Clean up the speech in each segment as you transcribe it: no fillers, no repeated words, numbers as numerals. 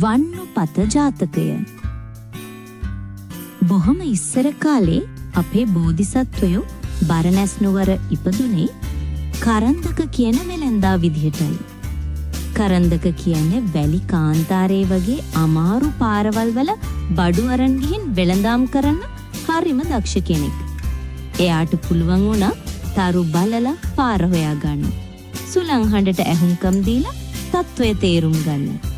වන්නපත ජාතකය. බොහොම ඉස්සර කාලේ අපේ බෝධිසත්වයෝ බරණැස් නුවර ඉපදුනේ කරන්දක කියන වෙළෙන්දා විදිහටයි. කරන්දක කියන්නේ වැලි කාන්තාරේ වගේ අමාරු පාරවල් වල බඩු අරන් ගිහින් වෙළඳාම් කරන්න හරිම දක්ෂ කෙනෙක්. එයාට පුළුවන් වුණා තරු බලලා පාර හොයා ගන්න. සුළං හඬට ඇහුම්කම් දීලා තත්වය තේරුම් ගන්න.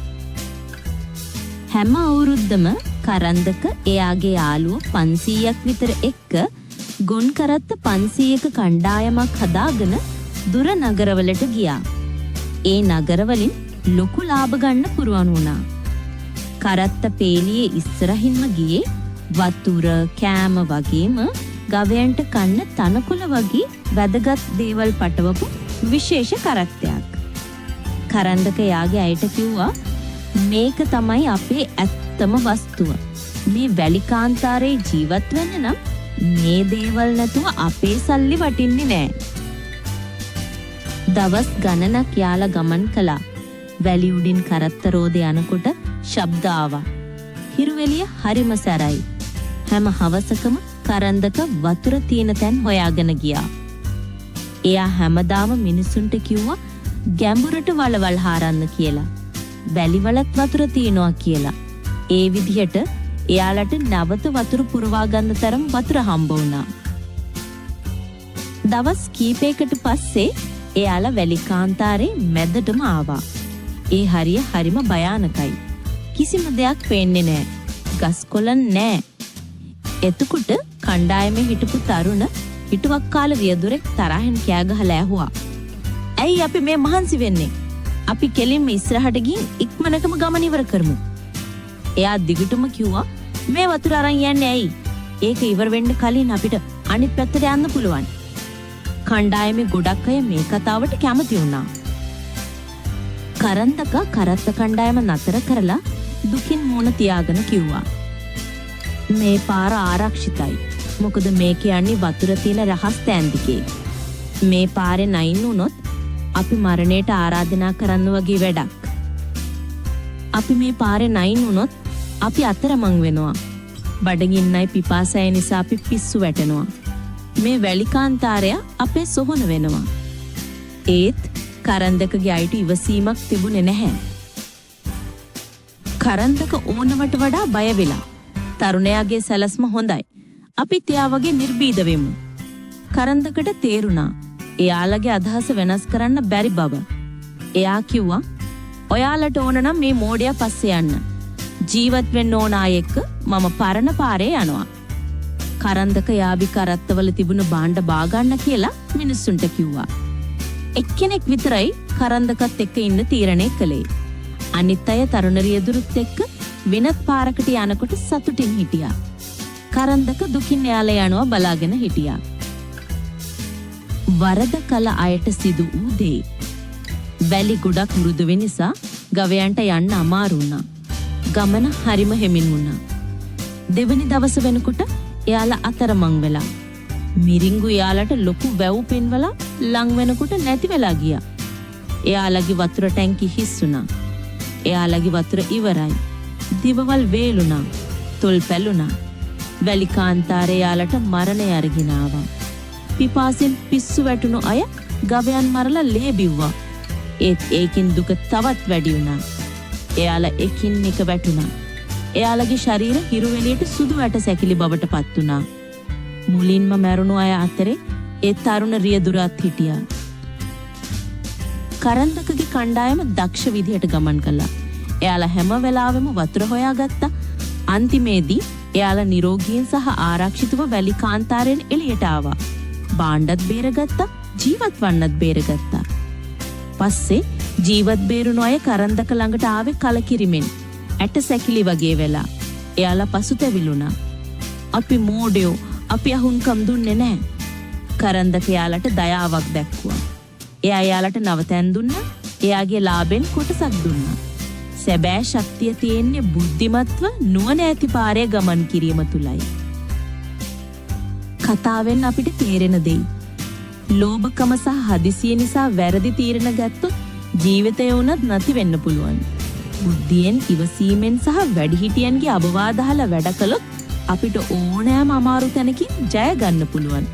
හැම අවුරුද්දම කරන්දක එයාගේ යාළුවෝ 500ක් විතර එක්ක ගොන් කරත්ත 500ක කණ්ඩායමක් හදාගෙන දුර නගරවලට ගියා. ඒ නගරවලින් ලොකු ලාභ ගන්න පුරුවන් වුණා. කරත්ත පේලියේ ඉස්සරහින්ම ගියේ වතුර, කෑම වගේම ගවයන්ට කන්න තනකොළ වගේ වැදගත් දේවල් පටවපු විශේෂ කරත්තයක්. කරන්දක යාගේ අයට කිව්වා මේක තමයි අපේ ඇත්තම වස්තුව. මේ වැලි කාන්තාරේ ජීවත් වෙන්න නම් මේ දේවල් නැතුව අපේ සල්ලි වටින්නේ නෑ. දවස් ගණනක් යාලා ගමන් කළා. වැලි උඩින් කරත්ත රෝදේ යනකොට ශබ්ද ආවා. හිරුවෙලිය හරිම සැරයි. හැම හවසකම කරන්දක වතුර තියෙන තැන් හොයාගෙන ගියා. එයා හැමදාම මිනිසුන්ට කිව්වා ගැඹුරට වලවල් හාරන්න කියලා. වැලිවලත් වතුර තියෙනවා කියලා. ඒ විදිහට එයාලට නැවත වතුර පුරවා ගන්න තරම් වතුර හම්බ වුණා. දවස් කීපයකට පස්සේ එයාලා වැලි කාන්තාරේ මැදටම ආවා. ඒ හරිය හරිම භයානකයි. කිසිම දෙයක් පේන්නේ නෑ. ගස්කොළන් නෑ. එතකොට කණ්ඩායමේ හිටපු තරුණ හිටුවක්කාල වියදුරෙක් තරහෙන් කෑ ගහලා ඇහුවා. ඇයි අපි මේ මහන්සි වෙන්නේ? අපි කෙලින්ම ඉස්සරහට ගිහින් ඉක්මනටම ගමන ඉවර කරමු. එයා දිගටම කිව්වා මේ වතුර අරන් යන්නේ ඇයි? ඒක ඉවර වෙන්න කලින් අපිට අනිත් පැත්තට යන්න පුළුවන්. කණ්ඩායමේ ගොඩක් අය මේ කතාවට කැමති වුණා. කරන්දක කරත්ත කණ්ඩායම නතර කරලා දුකින් මූණ තියාගෙන කිව්වා. මේ පාර ආරක්ෂිතයි. මොකද මේක යන්නේ වතුර තියෙන රහස් තැන් දිගේ. මේ පාරේ නයින් වුණොත් අපි මරණයට ආරාධනා කරන්න වගේ වැඩක්. අපි මේ පාරේ නයින් වුණොත් අපි අතරමං වෙනවා. බඩගින්නයි පිපාසයයි නිසා අපි පිස්සු වැටෙනවා. මේ වැලි කාන්තාරය අපේ සොහොන වෙනවා. ඒත් කරන්දකගේ අයට ඉවසීමක් තිබුණේ නැහැ. කරන්දක ඕනවට වඩා බය වෙලා. තරුණයාගේ සැලැස්ම හොඳයි. අපිත් එයා වගේ නිර්භීත වෙමු. කරන්දකට තේරුණා එයාලගේ අදහස වෙනස් කරන්න බැරි බව. එයා කිව්වා ඔයාලට ඕන නම් මේ මෝඩයා පස්සේ යන්න. ජීවත් වෙන්න ඕන අය එක්ක මම පරණ පාරේ යනවා. කරන්දක යාවි කරත්තවල තිබුණු භාණ්ඩ බාගන්න කියලා මිනිස්සුන්ට කිව්වා. එක්කෙනෙක් විතරයි කරන්දකත් එක්ක ඉන්න තීරණය කළේ. අනිත් අය තරුණ රියදුරුත් එක්ක වෙනත් පාරකට යනකොට සතුටින් හිටියා. කරන්දක දුකින් එයාලා යනවා බලාගෙන හිටියා. වරද කළ අයට සිදු වූ දේ. වැලි ගොඩක් මෘදු වෙන නිසා ගවයන්ට යන්න අමාරු වුණා. ගමන හරිම හෙමින් වුණා. දෙවනි දවස වෙනකොට එයාලා අතරමං වෙලා. මිරිංගු එයාලට ලොකු වැව් පෙන්වලා ලං වෙනකොට නැති වෙලා ගියා. එයාලගේ වතුර ටැංකි හිස් වුණා. එයාලගේ වතුර ඉවරයි. දිවවල් වේලුණා. තොල් පැලුණා. වැලි කාන්තාරේ එයාලට මරණය අරගෙන ආවා. පිපාසෙන් පිස්සු වැටුණු අය ගවයන් මරලා ලේ බිව්වා. ඒත් ඒකින් දුක තවත් වැඩි වුණා. එයාලා එකින් එක වැටුණා. එයාලගේ ශරීර හිරුවෙලියට සුදු වැට සැකිලි බවට පත් වුණා. මුලින්ම මැරුණු අය අතරේ ඒ තරුණ රියදුරත් හිටියා. කරන්දකගේ කණ්ඩායම දක්ෂ විදිහට ගමන් කළා. එයාලා හැම වෙලාවෙම වතුර හොයාගත්තා. අන්තිමේදී එයාලා නිරෝගීන් සහ ආරක්ෂිතව වැලි කාන්තාරයෙන් එළියට ආවා. බාණ්ඩත් බේරගත්තා, ජීවත් වන්නත් බේරගත්තා. පස්සේ ජීවත් බේරුණු අය කරන්දක ළඟට ආවේ කලකිරිමෙන්. ඇට සැකිලි වගේ වෙලා. එයාලා පසුතැවිලුණා. අපි මෝඩයෝ, අපි අහුන්කම් දුන්නේ නැහැ. කරන්දක එයාලට දයාවක් දැක්වුවා. එයා එයාලට නවතැන් දුන්නා. එයාගේ ලාභෙන් කොටසක් දුන්නා. සැබෑ ශක්තිය තියෙන්නේ බුද්ධිමත්ව නුවණ ඇති පාරේ ගමන් කිරීම තුලයි. කතාවෙන් අපිට තේරෙන දෙයි. ලෝභකම සහ හදිසිය නිසා වැරදි තීරණ ගත්තොත් ජීවිතය වුණත් නැති වෙන්න පුළුවන්. බුද්ධියෙන් ඉවසීමෙන් සහ වැඩිහිටියන්ගේ අවවාද අහලා වැඩ කළොත් අපිට ඕනෑම අමාරු තැනකින් ජය ගන්න පුළුවන්.